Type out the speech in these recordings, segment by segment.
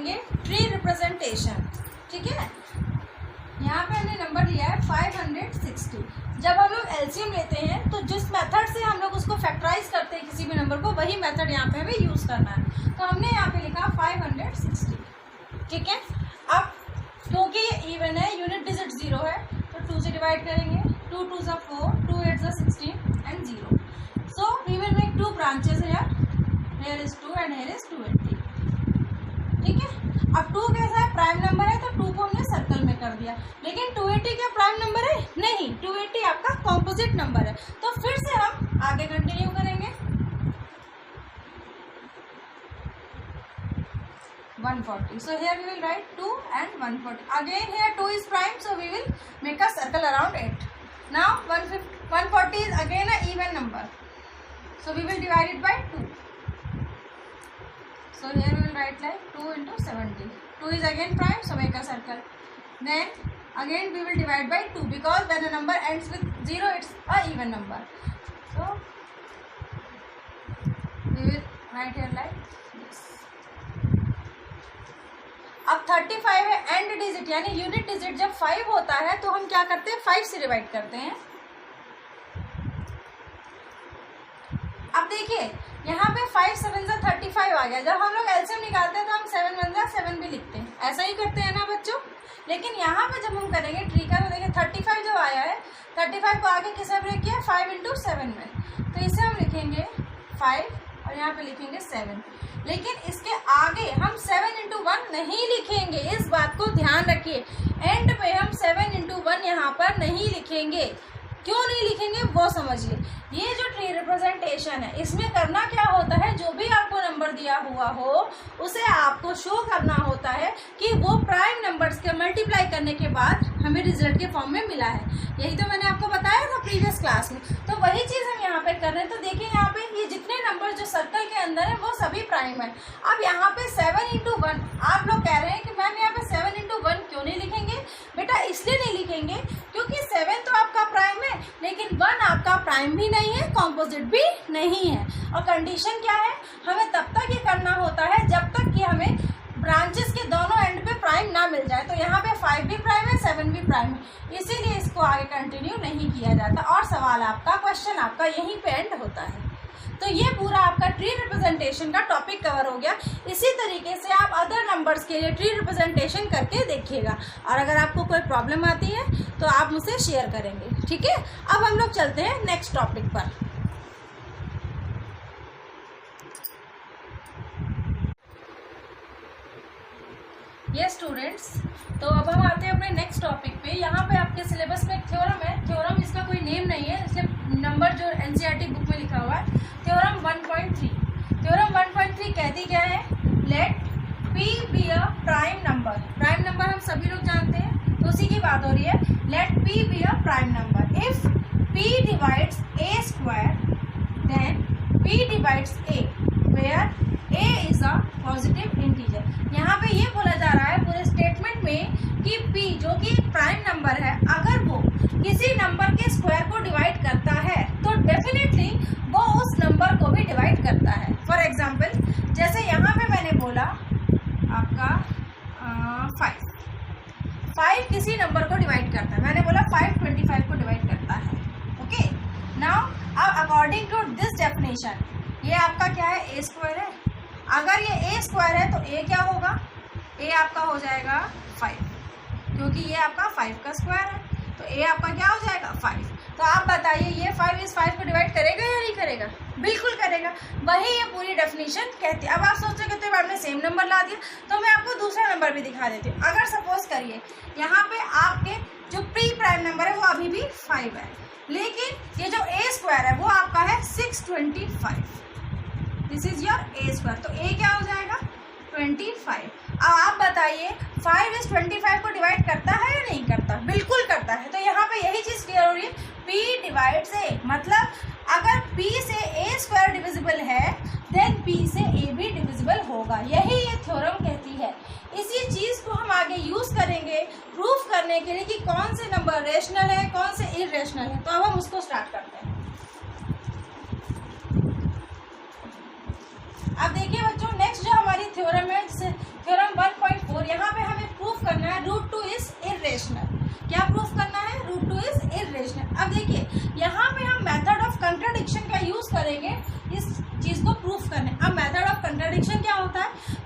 करेंगे tree representation. ठीक है, यहाँ पे हमने नंबर लिया है 560। जब हम लोग एलसीएम लेते हैं तो जिस मेथड से हम लोग उसको फैक्टराइज करते हैं किसी भी नंबर को, वही मेथड यहाँ पे हमें यूज़ करना है। तो हमने यहाँ पे लिखा 560। ठीक है, अब क्योंकि ये इवन है, यूनिट डिजिट 0 है, तो 2 से डिवाइड करेंगे। 2 2 ज़ा 4, 2 8 ज़ा 16 and 0। So we will make 2 branches here is 2 and here is 280। ठीक है, अब 2 कैसा है, प्राइम नंबर है, तो 2 को हमने सर्कल में कर दिया। लेकिन 280 क्या प्राइम नंबर है? नहीं, 280 आपका कॉम्पोजिट नंबर है। तो फिर से हम आगे कंटिन्यू करेंगे। 140, so here we will write 2 and 140. Again here 2 is prime, so we will make a circle around it. Now 140 is again a even number, so we will divide it by 2. So here we will write like 2 into 70. 2 is again prime, so make a circle. Then again we will divide by 2, because when a number ends with 0, it's a even number. So we will write here like this. अब 35 है and digit, यानी unit digit जब 5 होता है तो हम क्या करते हैं, 5 से डिवाइड करते हैं। अब देखिए यहाँ पे 5 7 ज़ा 35 आ गया। जब हम लोग एलसीएम निकालते हैं तो हम 7 1 ज़ा 7 भी लिखते हैं, ऐसा ही करते हैं ना बच्चों। लेकिन यहाँ पे जब हम करेंगे ट्री का, तो देखिए 35 जब आया है, 35 को आगे किससे ब्रेक किया, 5 into 7 में। तो इसे हम लिखेंगे 5 और यहाँ पे लिखेंगे 7। लेकिन इसके आगे हम 7 into 1 नहीं लिखेंगे, इस बात को ध्यान रखिए। एंड पे हम 7 into 1 यहाँ पर नहीं लिखेंगे। क्यों नहीं लिखेंगे वो समझिए। ये जो ट्री रिप्रेजेंटेशन है, इसमें करना क्या होता है, जो भी आपको नंबर दिया हुआ हो उसे आपको शो करना होता है कि वो प्राइम नंबर्स के मल्टीप्लाई करने के बाद हमें रिजल्ट के फॉर्म में मिला है। यही तो मैंने आपको बताया था प्रीवियस क्लास में। तो वही चीज़ हम यहाँ पे कर रहे हैं। तो देखिए यहाँ पे ये जितने नंबर जो सर्कल के अंदर है वो सभी प्राइम है। अब यहाँ पे 7 into 1, आप लोग कह रहे हैं कि मैम यहाँ पे 7 into 1 क्यों नहीं लिखेंगे? बेटा इसलिए नहीं लिखेंगे क्योंकि 7 तो आपका प्राइम है, लेकिन 1 आपका प्राइम भी नहीं है, कॉम्पोजिट भी नहीं है। और कंडीशन क्या है, हमें तब तक ये करना होता है जब तक कि हमें ब्रांचेस के दोनों एंड पे प्राइम ना मिल जाए। तो यहाँ पे 5 भी प्राइम है, 7 भी प्राइम है, इसीलिए इसको आगे कंटिन्यू नहीं किया जाता और सवाल आपका, क्वेश्चन आपका यहीं पे एंड होता है। तो ये पूरा आपका ट्री रिप्रेजेंटेशन का टॉपिक कवर हो गया। इसी तरीके से आप अदर नंबर्स के लिए ट्री रिप्रेजेंटेशन करके देखिएगा, और अगर आपको कोई प्रॉब्लम आती है तो आप मुझसे शेयर करेंगे। ठीक है, अब हम लोग चलते हैं नेक्स्ट टॉपिक पर। ये स्टूडेंट्स, तो अब हम आते हैं अपने नेक्स्ट टॉपिक पे। यहाँ पे आपके सिलेबस में एक थ्योरम है। थ्योरम इसका कोई नेम नहीं है, इसलिए नंबर जो एनसीईआरटी बुक में लिखा हुआ है थ्योरम 1.3। थ्योरम 1.3 कहती क्या है, let P be a prime number. Prime number हम सभी लोग जानते हैं, तो उसी की बात हो रही है। Let P be a prime number if P divides A square then P divides A where A is a positive integer. यहाँ पे ये बोला जा रहा है पूरे स्टेटमेंट में कि P जो कि प्राइम नंबर है, अगर वो किसी नंबर के स्क्वायर को डिवाइड करता है तो डेफिनेटली वो उस नंबर को भी डिवाइड करता है। फॉर एग्जाम्पल, जैसे यहाँ पे मैंने बोला आपका 5 किसी नंबर को डिवाइड करता है। मैंने बोला 5 25 को डिवाइड करता है। ओके, नाउ अब अकॉर्डिंग टू दिस डेफिनेशन ये आपका क्या है, ए स्क्वायर है। अगर ये ए स्क्वायर है तो ए क्या होगा, ए आपका हो जाएगा 5, क्योंकि ये आपका 5 का स्क्वायर है, तो ए आपका क्या हो जाएगा 5। तो आप बताइए ये 5 इस 5 को डिवाइड करेगा या नहीं करेगा? बिल्कुल करेगा। वही ये पूरी डेफिनेशन कहती है। अब आप सोचोगे तो आपने सेम नंबर ला दिया, तो मैं आपको दूसरा नंबर भी दिखा देती हूँ। अगर सपोज करिए यहाँ पे आपके जो प्री प्राइम नंबर है वो अभी भी 5 है, लेकिन ये जो ए स्क्वायर है वो आपका है 625। This is your A square. तो ए क्या हो जाएगा 25। अब आप बताइए 5 इस 25 को डिवाइड करता है या नहीं करता? बिल्कुल करता है। तो यहाँ पे यही चीज़ क्लियर हो रही है, P डिवाइड्स A, मतलब अगर P से A स्क्वायर डिविजिबल है देन P से A भी डिविजिबल होगा। यही ये थ्योरम कहती है। इसी चीज़ को हम आगे यूज़ करेंगे प्रूफ करने के लिए कि कौन से नंबर रेशनल है, कौन से इरेशनल है। तो अब हम उसको स्टार्ट करते हैं। अब देखिए बच्चों, नेक्स्ट जो हमारी थ्योरम है, थ्योरम 1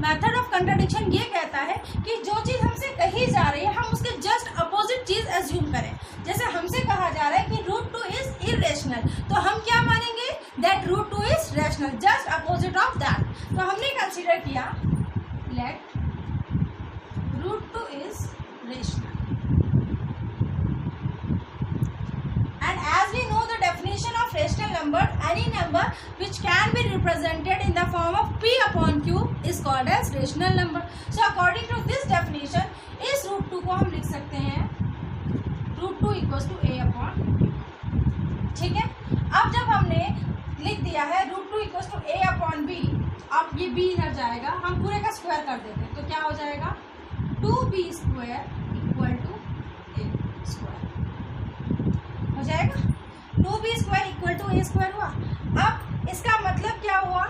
मेथड ऑफ कंट्राडिक्शन ये कहता है कि जो चीज हमसे कही जा रही है हम उसके जस्ट अपोजिट चीज एज्यूम करें। जैसे हमसे कहा जा रहा है कि √2 इज इरेशनल, तो हम क्या मानेंगे, that √2 is rational, just opposite of that. तो हमने कंसीडर किया let √2 is rational. And as we know the definition of rational number, any number which can be represented in the form of P upon Q is called as rational number. So according to this definition, इस √2 को हम लिख सकते हैं √2 equals to A upon B। ठीक है, अब जब हमने लिख दिया है √2 equals to A upon B, अब ये B इधर जाएगा, हम पूरे का स्क्वायर कर देते हैं तो क्या हो जाएगा 2B square equal to A square हो जाएगा। 2B square equal to A square हुआ। अब इसका मतलब क्या हुआ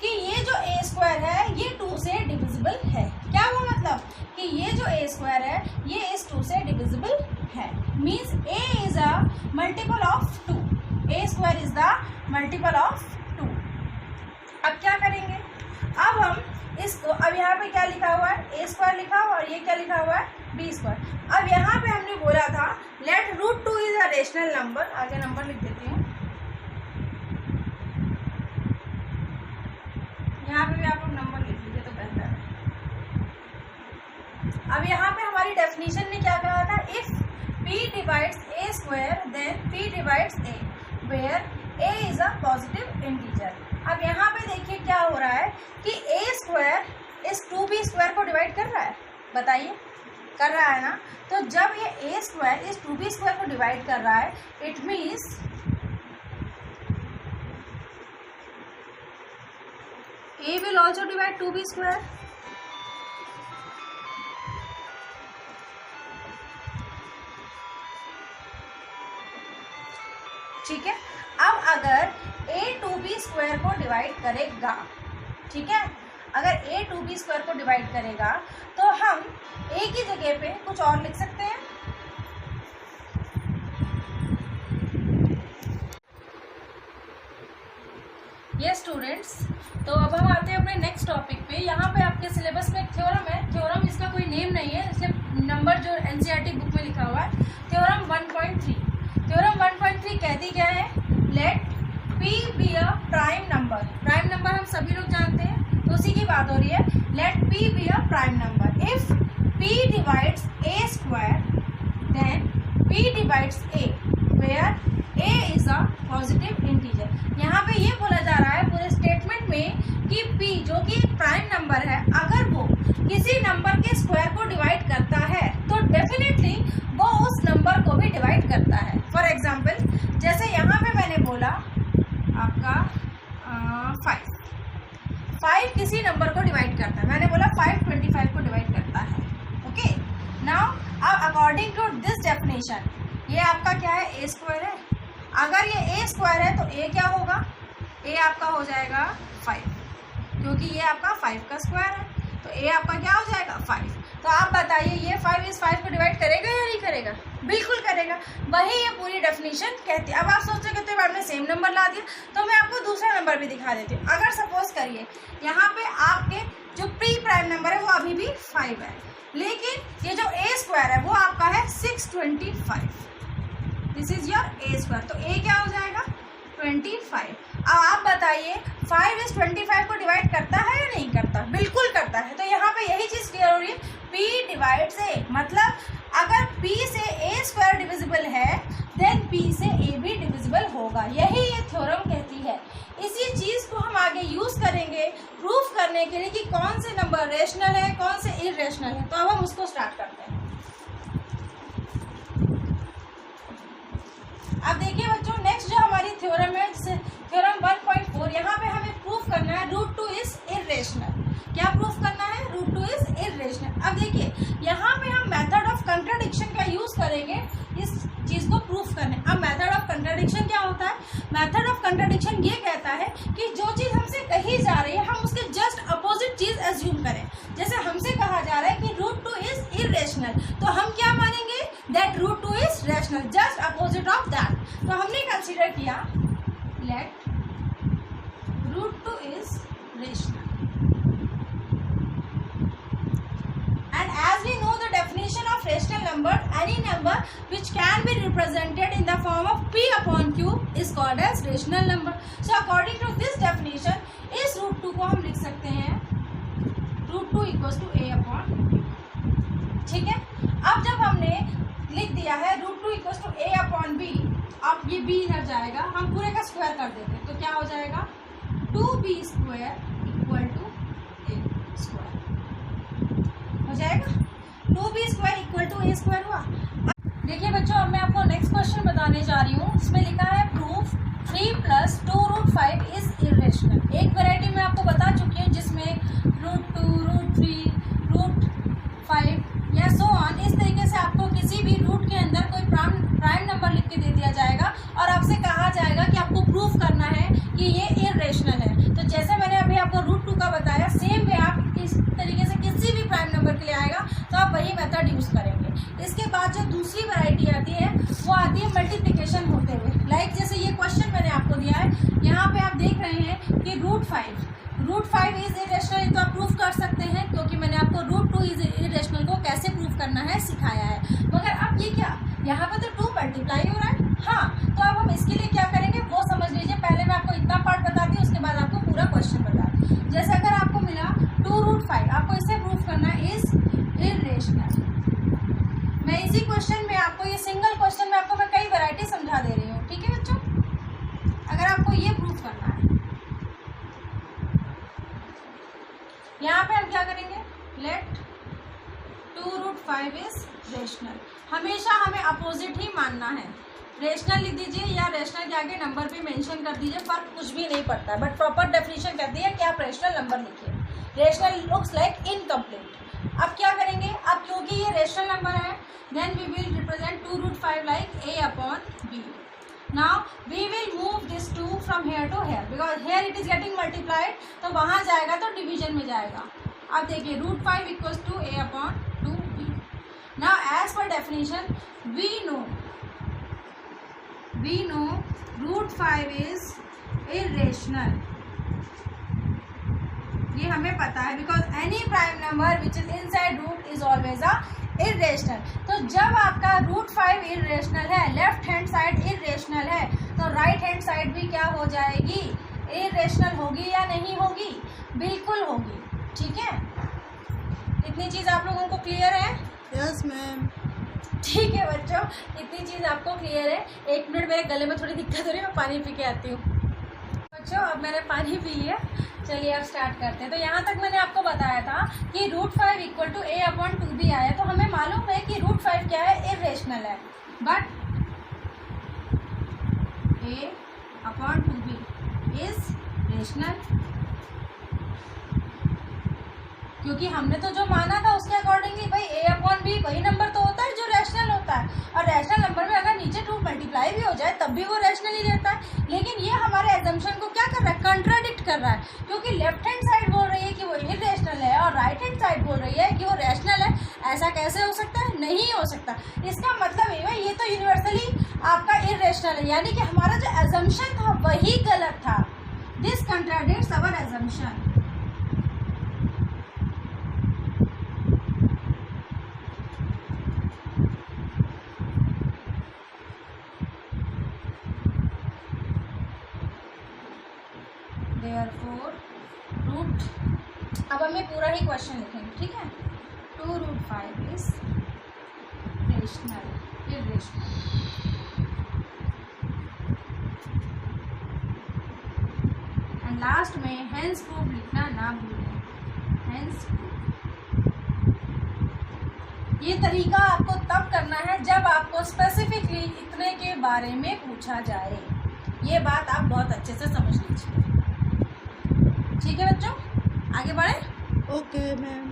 कि ये जो A स्क्वायर है ये 2 से डिविजिबल है। क्या हुआ मतलब कि ये जो A स्क्वायर है ये इस 2 से डिविजिबल है, means A is a multiple of 2। A square is the multiple of 2। अब क्या करेंगे, अब हम इसको, अब यहाँ पे क्या लिखा हुआ है A स्क्वायर लिखा हुआ और ये क्या लिखा हुआ है B स्क्वायर। अब यहाँ पे हमने बोला था let √2 is a rational number, आगे नंबर लिख देती हूँ, यहाँ पे भी आप लोग नंबर लिख लीजिए तो बेहतर है। अब यहाँ पे हमारी डेफिनेशन ने क्या कहा था, if P divides A square then P divides A where A is a positive integer. अब यहाँ पे देखिए क्या हो रहा है कि A स्क्वायर इस 2B स्क्वायर को डिवाइड कर रहा है, बताइए कर रहा है ना। तो जब ये A स्क्वायर इस 2B स्क्वायर को डिवाइड कर रहा है it means A will also divide 2B square. ठीक है, अब अगर A 2B स्क्वायर को डिवाइड करेगा, ठीक है, अगर A 2B स्क्वायर को डिवाइड करेगा तो हम A की जगह पे कुछ और लिख सकते हैं। ये स्टूडेंट्स, तो अब हम आते हैं अपने नेक्स्ट टॉपिक पे। यहाँ पे आपके सिलेबस में एक थ्योरम है, थ्योरम इसका कोई नेम नहीं है, इसलिए नंबर जो NCERT बुक में लिखा हुआ है थ्योरम 1.3। थ्योरम 1.3 कहती क्या है, let P be a prime number. Prime number हम सभी लोग जानते हैं तो उसी की बात हो रही है, let P be a prime number if P divides A square then P divides A where A is a positive integer. यहाँ पे ये बोला जा रहा है पूरे स्टेटमेंट में कि P जो कि एक प्राइम नंबर है अगर वो किसी नंबर के स्क्वायर को डिवाइड करता है तो डेफिनेटली वो उस नंबर को भी डिवाइड करता है। फॉर एग्जाम्पल जैसे यहाँ पे मैंने बोला आपका 5 किसी नंबर को डिवाइड करता है, मैंने बोला 5 25 को डिवाइड करता है। ओके, नाउ अब अकॉर्डिंग टू दिस डेफिनेशन ये आपका क्या है A स्क्वायर है। अगर ये A स्क्वायर है तो A क्या होगा, A आपका हो जाएगा 5, क्योंकि ये आपका 5 का स्क्वायर है तो A आपका क्या हो जाएगा 5। तो आप बताइए ये 5 इस 5 को डिवाइड करेगा या नहीं करेगा, बिल्कुल करेगा। वही ये पूरी डेफिनेशन कहती है। अब आप सोच सकते हो आपने सेम नंबर ला दिया, तो मैं आपको दूसरा नंबर भी दिखा देती हूँ। अगर सपोज करिए यहाँ पे आपके जो प्री प्राइम नंबर है वो अभी भी 5 है, लेकिन ये जो A स्क्वायर है वो आपका है 625। This is your A square, तो A क्या हो जाएगा 25। अब आप बताइए 5 इस 25 को डिवाइड करता है या नहीं करता, बिल्कुल करता है। तो यहाँ पे यही चीज क्लियर हो रही है, P डिवाइड्स A, मतलब अगर P से A स्क्वायर डिविजिबल है देन P से A भी डिविजिबल होगा, यही ये थ्योरम कहती है। इसी चीज को हम आगे यूज करेंगे प्रूफ करने के लिए कि कौन से नंबर रेशनल है कौन से इरेशनल है। तो अब हम उसको स्टार्ट करते हैं। अब देखिए बच्चों, नेक्स्ट जो हमारी थ्योरम है थ्योरम 1.4, यहाँ पे हमें प्रूफ करना है √2 इज इरेशनल। क्या प्रूफ करना है, √2 इज इरेशनल। अब देखिए यहाँ पे हम मेथड ऑफ कंट्राडिक्शन का यूज करेंगे इस चीज को प्रूफ करने। अब मेथड ऑफ कंट्राडिक्शन क्या होता है, मेथड ऑफ कंट्राडिक्शन ये कहता है कि जो चीज हमसे कही जा रही है हम उसके जस्ट अपोजिट चीज एज्यूम करें। जैसे हमसे कहा जा रहा है कि √2 इज इरेशनल, तो हम क्या मानेंगे, that √2 is rational, just opposite of that. तो हमने कंसीडर किया let √2 is rational. rational number, any number which can be represented in the form of p upon q is called as rational number. So according to this definition, इस root 2 को हम लिख सकते हैं root 2 equals to a upon b. ठीक है, अब जब हमने लिख दिया है root 2 equals to a upon b, अब ये b इधर जाएगा, हम पूरे का स्क्वायर कर देते हैं तो क्या हो जाएगा 2b square equal to a square हो जाएगा. 2b square equal to a square हुआ. देखिए बच्चों, अब मैं आपको नेक्स्ट क्वेश्चन बताने जा रही हूँ. इसमें लिखा है proof 3 plus 2 root 5 is irrational. एक वैरायटी मैं आपको बता चुकी हूँ जिसमें रूट 2, रूट 3, रूट 5 या सो ऑन, इस तरीके से आपको किसी भी रूट के अंदर कोई प्राइम नंबर लिख के दे दिया जाएगा और आपसे कहा जाएगा कि आपको प्रूफ करना है कि ये इरेशनल है. तो जैसे मैंने अभी आपको रूट 2 का बताया, सेम वे आप इस तरीके से किसी भी प्राइम नंबर के लिए आएगा तो आप वही मेथड यूज करेंगे. इसके बाद जो दूसरी वैरायटी आती है वो आती है मल्टीप्लिकेशन होते हुए. लाइक जैसे ये क्वेश्चन मैंने आपको दिया है, यहाँ पे आप देख रहे हैं कि रूट 5 इज इरेशनल, तो आप प्रूफ कर सकते हैं क्योंकि मैंने आपको रूट 2 इज इरेशनल को कैसे प्रूफ करना है सिखाया है. मगर अब ये क्या, यहाँ पे तो 2 मल्टीप्लाई हो रहा है. हाँ, तो अब हम इसके लिए क्या करेंगे वो समझ लीजिए. पहले मैं आपको इतना पार्ट बताती हूँ, उसके बाद आपको पूरा क्वेश्चन बताती हूँ. जैसे अगर आपको मिला 2 रूट 5, आपको इसे प्रूफ करना है इज इरेशनल. मैं इसी क्वेश्चन में आपको, ये सिंगल क्वेश्चन में आपको मैं कई वैरायटी समझा दे रही हूँ. ठीक है बच्चों, अगर आपको ये प्रूफ करना है, यहाँ पे हम क्या करेंगे, लेट 2 रूट 5 इज रेशनल. हमेशा हमें अपोजिट ही मानना है. रेशनल लिख दीजिए या रेशनल के आगे नंबर भी मेंशन कर दीजिए, फर्क कुछ भी नहीं पड़ता है. बट प्रॉपर डेफिनेशन कहती है कि आप रेशनल नंबर लिखिए. Rational looks like incomplete. अब क्या करेंगे, अब क्योंकि ये रेशनल नंबर है, then we will represent 2 root 5 like a upon b. Now we will move this 2 from here to here because here it is getting multiplied, तो वहाँ जाएगा तो डिवीजन में जाएगा. अब देखिए root 5 equals to a upon 2b. Now as per definition we know root 5 is irrational. ये हमें पता है because any prime number which is inside root is always a irrational. तो जब आपका रूट 5 इरेशनल है, लेफ्ट हैंड साइड इरेशनल है, तो राइट हैंड साइड भी क्या हो जाएगी, इरेशनल होगी या नहीं होगी, बिल्कुल होगी. ठीक है, इतनी चीज़ आप लोगों को क्लियर है? Yes ma'am. ठीक है बच्चों, इतनी चीज़ आपको क्लियर है. 1 मिनट, मेरे गले में थोड़ी दिक्कत हो रही है, मैं पानी पी के आती हूँ. बच्चों अब मैंने पानी पी लिया, चलिए अब स्टार्ट करते हैं. तो यहाँ तक मैंने आपको बताया था कि root 5 equal to a upon 2b आया, तो हमें मालूम है कि रूट 5 क्या है, इरेशनल है. But a upon 2b is rational, क्योंकि हमने तो जो माना था उसके अकॉर्डिंगली भाई a अपॉन b वही नंबर तो होता है जो रैशनल होता है. और रैशनल नंबर में अगर नीचे 2 मल्टीप्लाई भी हो जाए तब भी वो रैशनल ही रहता है. लेकिन ये हमारे एजम्पशन को क्या कर रहा है, कंट्राडिक्ट कर रहा है, क्योंकि लेफ्ट हैंड साइड बोल रही है कि वो इरेशनल है और राइट हैंड साइड बोल रही है कि वो रैशनल है. ऐसा कैसे हो सकता है, नहीं हो सकता. इसका मतलब ये तो यूनिवर्सली आपका इरेशनल है, यानी कि हमारा जो एजम्पशन था वही गलत था. This contradicts our assumption. Therefore root, अब हमें पूरा ही क्वेश्चन लिखेंगे. ठीक है, 2 root 5 is rational, irrational. And last में हेंस प्रूफ लिखना ना भूलें. हेंस ये तरीका आपको तब करना है जब आपको स्पेसिफिकली इतने के बारे में पूछा जाए. ये बात आप बहुत अच्छे से समझ लीजिए. ठीक है बच्चों, आगे बढ़े. Okay ma'am.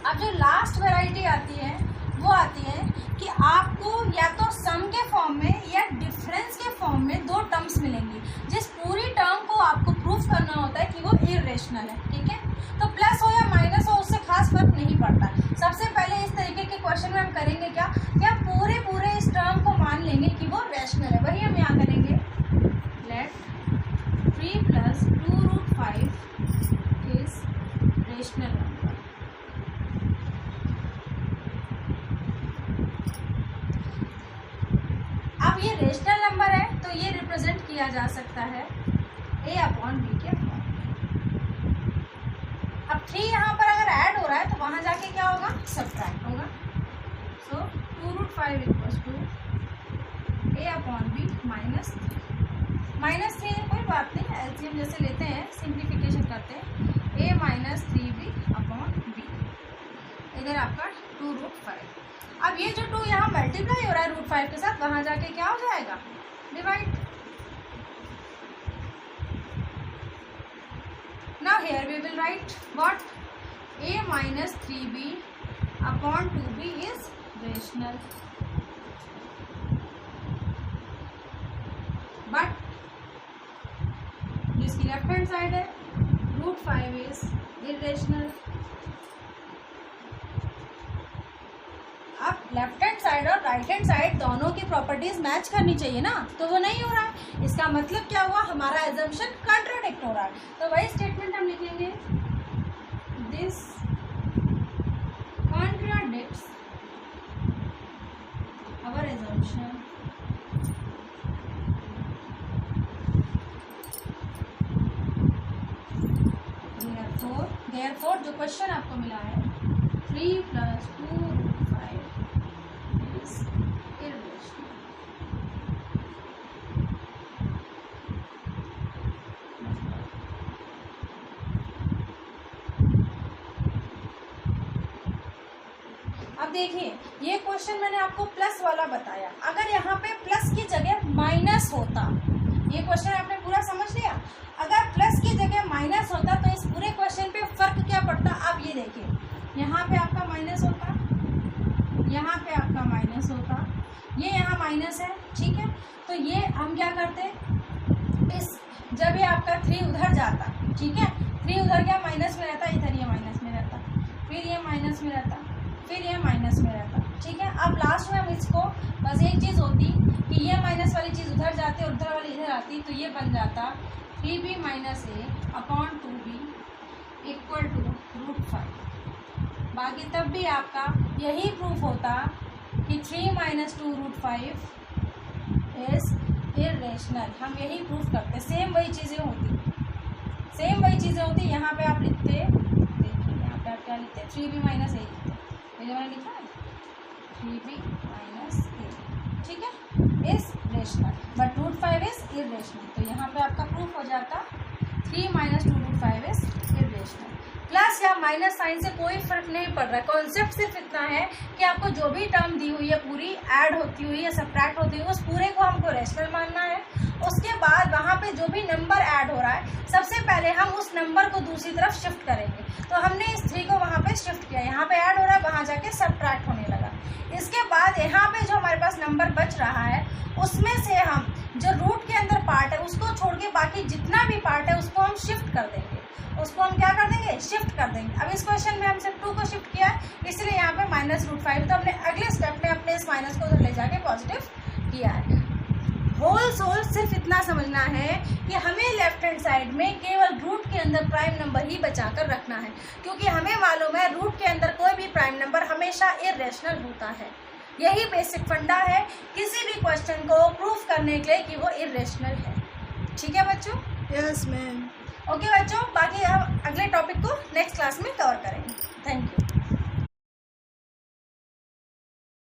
अब जो लास्ट वैरायटी आती है वो आती है कि आपको या तो सम के फॉर्म में या डिफरेंस के फॉर्म में 2 टर्म्स मिलेंगी, जिस पूरी टर्म को आपको प्रूफ करना होता है कि वो इरेशनल है. ठीक है, तो प्लस हो या माइनस हो उससे खास फर्क नहीं पड़ता. सबसे पहले इस तरीके के क्वेश्चन में हम करेंगे क्या पूरे इस टर्म को मान लेंगे कि वो रैशनल है. वही हम यहाँ करेंगे, लेट 3 प्लस 2 रूट तो ये रिप्रेजेंट किया जा सकता है a/b के फॉर्म। अब 3 यहाँ पर अगर ऐड हो रहा है तो वहाँ जाके क्या होगा, सब्ट्रैक्ट होगा। सो 2√5 = a/b -3 है, कोई बात नहीं, एलसीएम जैसे लेते हैं, सिंप्लीफिकेशन करते हैं, a - 3b/b, इधर आपका 2√5। अब ये जो 2 यहाँ मल्टीप्लाई हो रहा है √5 के साथ, वहां जाके क्या हो जाएगा, divide. Now here we will write what, a - 3b/2b is rational, but जिसकी लेफ्ट हैंड साइड है √5 इज इरेशनल। अब लेफ्ट हैंड साइड और राइट हैंड साइड दोनों की प्रॉपर्टीज मैच करनी चाहिए ना, तो वो नहीं हो रहा है। इसका मतलब क्या हुआ, हमारा एजम्पशन कॉन्ट्राडिक्ट हो रहा है। तो वही स्टेटमेंट हम लिखेंगे, this contradicts our assumption therefore जो क्वेश्चन आपको मिला है 3 + 2√5 इज इरेशनल। अब देखिए, ये क्वेश्चन मैंने आपको प्लस वाला बताया, अगर यहाँ पे प्लस की जगह माइनस होता, ये क्वेश्चन आपने पूरा समझ लिया, अगर प्लस की जगह माइनस होता तो इस पूरे क्वेश्चन पे फर्क क्या पड़ता। आप ये देखिए, यहाँ पे आपका माइनस होता, यहाँ पे आपका माइनस होता, ये यहाँ माइनस है, ठीक है। तो ये हम क्या करते, इस जब ये आपका 3 उधर जाता, ठीक है, 3 उधर क्या माइनस में रहता, इधर ये माइनस में रहता, फिर ये माइनस में रहता, फिर ये माइनस में रहता, ठीक है। अब लास्ट में हम इसको बस एक चीज़ होती कि ये माइनस वाली चीज़ उधर जाती और उधर वाली इधर आती, तो ये बन जाता 3b - a/2b = √5। बाकी तब भी आपका यही प्रूफ होता कि 3 - 2√5 इज इरेशनल। हम यही प्रूफ करते, सेम वही चीज़ें होती, यहाँ पे आप लिखते, देखिए यहाँ पे आप क्या लिखते, 3b - a लिखते, ये जो मैंने लिखा है 3b - a, ठीक है, is rational, but √5 is irrational. तो यहाँ पे आपका प्रूफ हो जाता 3 - 2√5 इज इरेशनल। प्लस या माइनस साइन से कोई फर्क नहीं पड़ रहा है, कॉन्सेप्ट सिर्फ इतना है कि आपको जो भी टर्म दी हुई है पूरी ऐड होती हुई या सब्ट्रैक्ट होती हुई, उस पूरे को हमको रेशनल मानना है। उसके बाद वहाँ पे जो भी नंबर ऐड हो रहा है, सबसे पहले हम उस नंबर को दूसरी तरफ शिफ्ट करेंगे। तो हमने इस 3 को वहाँ पे शिफ्ट किया, यहाँ पे ऐड हो रहा है, वहाँ जाके सब्ट्रैक्ट होने लगा। इसके बाद यहाँ पे जो हमारे पास नंबर बच रहा है, उसमें से हम जो रूट के अंदर पार्ट है उसको छोड़ के बाकी जितना भी पार्ट है उसको हम शिफ्ट कर देंगे, उसको हम क्या कर देंगे, शिफ्ट कर देंगे। अब इस क्वेश्चन में हम सिर्फ 2 को शिफ्ट किया है, इसलिए यहाँ पे -√5, तो हमने अगले स्टेप में अपने इस माइनस को उधर ले जाके पॉजिटिव किया है। होल सोल सिर्फ इतना समझना है कि हमें लेफ्ट हैंड साइड में केवल रूट के अंदर प्राइम नंबर ही बचाकर रखना है, क्योंकि हमें मालूम है रूट के अंदर कोई भी प्राइम नंबर हमेशा इरेशनल होता है। यही बेसिक फंडा है किसी भी क्वेश्चन को प्रूफ करने के लिए कि वो इरेशनल है। ठीक है बच्चों? Yes ma'am. ओके बच्चों, बाकी हम अगले टॉपिक को नेक्स्ट क्लास में कवर करेंगे। Thank you.